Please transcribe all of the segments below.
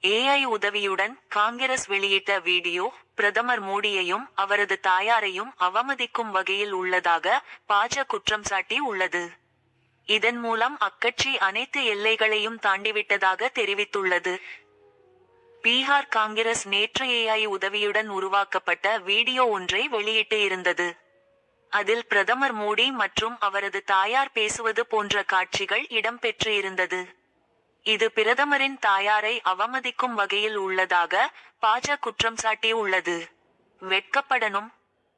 AI உதவியுடன் காங்கிரஸ் வெளியிட்ட video பிரதமர் மோடியையும் அவரது தாயாரையும் அவமதிக்கும் வகையில் உள்ளதாக பாஜ குற்றம் சாட்டி உள்ளது. இதன் மூலம் அக்கட்சி அனைத்து எல்லைகளையும் தாண்டிவிட்டதாக தெரிவித்துள்ளது. பீகார் காங்கிரஸ் நேற்று ஏஐ உதவியுடன் உருவாக்கப்பட்ட வீடியோ ஒன்றை வெளியிட்டு இருந்தது. அதில் பிரதமர் மோடி மற்றும் அவரது தாயார் பேசுவது போன்ற காட்சிகள் இடம்பெற்று இருந்தது. இது பிரதமரின் தாயாரை அவமதிக்கும் வகையில் உள்ளதாக பாஜ குற்றம் சாட்டியுள்ளது. வெட்கப்படணும்.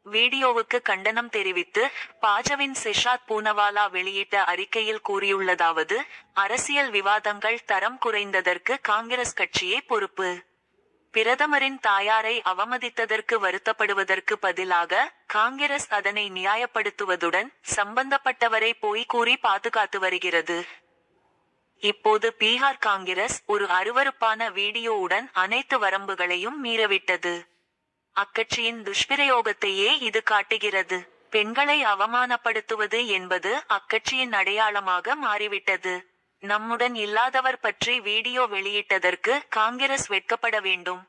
வீடியோவுக்கு கண்டனம் தெரிவித்து பாஜவின் சிஷாத் பூனவாலா வெளியிட்ட அறிக்கையில் கூறியுள்ளதாவது: அரசியல் விவாதங்கள் தரம் குறைந்ததற்கு காங்கிரஸ் கட்சியே பொறுப்பு. பிரதமரின் தாயாரை அவமதித்ததற்கு வருத்தப்படுவதற்கு பதிலாக காங்கிரஸ் அதனை நியாயப்படுத்துவதுடன் சம்பந்தப்பட்டவரை போய் கூறி பாதுகாத்து வருகிறது. இப்போது பீகார் காங்கிரஸ் ஒரு அருவருப்பான வீடியோவுடன் அனைத்து வரம்புகளையும் மீறவிட்டது. அக்கட்சியின் துஷ்பிரயோகத்தையே இது காட்டுகிறது. பெண்களை அவமானப்படுத்துவது என்பது அக்கட்சியின் அடையாளமாக மாறிவிட்டது. நம்முடன் இல்லாதவர் பற்றி வீடியோ வெளியிட்டதற்கு காங்கிரஸ் வெட்கப்பட வேண்டும்.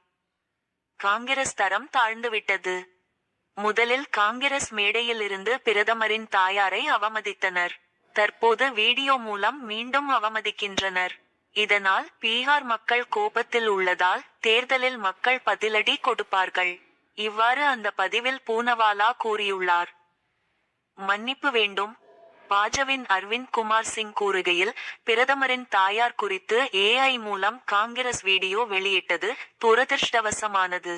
காங்கிரஸ் தரம் தாழ்ந்துவிட்டது. முதலில் காங்கிரஸ் மேடையில் இருந்து பிரதமரின் தாயாரை அவமதித்தனர். தற்போது வீடியோ மூலம் மீண்டும் அவமதிக்கின்றனர். இதனால் பீகார் மக்கள் கோபத்தில் உள்ளதால் தேர்தலில் மக்கள் பதிலடி கொடுப்பார்கள். இவ்வாறு அந்த பதிவில் பூனவாலா கூறியுள்ளார். மன்னிப்பு வேண்டும். பாஜவின் அரவிந்த் குமார் சிங் கூறுகையில், பிரதமரின் தாயார் குறித்து ஏஐ மூலம் காங்கிரஸ் வீடியோ வெளியிட்டது துரதிர்ஷ்டவசமானது.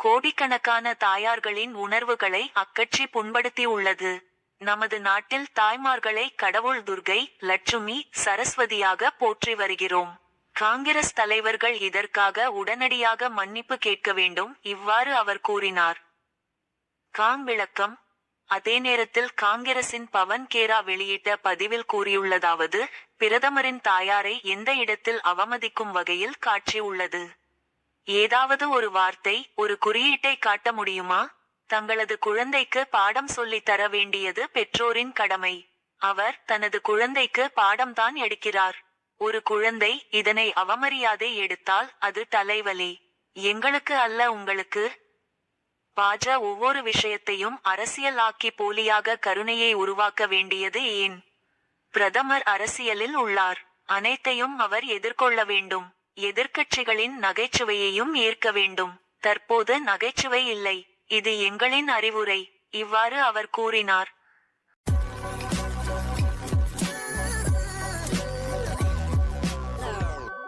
கோடிக்கணக்கான தாயார்களின் உணர்வுகளை அக்கட்சி புண்படுத்தி உள்ளது. நமது நாட்டில் தாய்மார்களை கடவுள் துர்கை, லட்சுமி, சரஸ்வதியாக போற்றி வருகிறோம். காங்கிரஸ் தலைவர்கள் இதற்காக உடனடியாக மன்னிப்பு கேட்க வேண்டும். இவ்வாறு அவர் கூறினார். விளக்கம். அதே நேரத்தில் காங்கிரசின் பவன் கேரா வெளியிட்ட பதிவில் கூறியுள்ளதாவது: பிரதமரின் தாயாரை எந்த இடத்தில் அவமதிக்கும் வகையில் காட்சி உள்ளது. ஏதாவது ஒரு வார்த்தை, ஒரு குறியீட்டை காட்ட முடியுமா? தங்களது குழந்தைக்கு பாடம் சொல்லித் தர வேண்டியது பெற்றோரின் கடமை. அவர் தனது குழந்தைக்கு பாடம்தான் எடுக்கிறார். ஒரு குழந்தை இதனை அவமரியாதை எடுத்தால் அது தலைவலி. எங்களுக்கு அல்ல, உங்களுக்கு. பாஜ ஒவ்வொரு விஷயத்தையும் அரசியல் ஆக்கி போலியாக கருணையை உருவாக்க வேண்டியது ஏன்? பிரதமர் அரசியலில் உள்ளார். அனைத்தையும் அவர் எதிர்கொள்ள வேண்டும். எதிர்க்கட்சிகளின் நகைச்சுவையையும் ஏற்க வேண்டும். தற்போது நகைச்சுவை இல்லை. இது எங்களின் அறிவுரை. இவ்வாறு அவர் கூறினார்.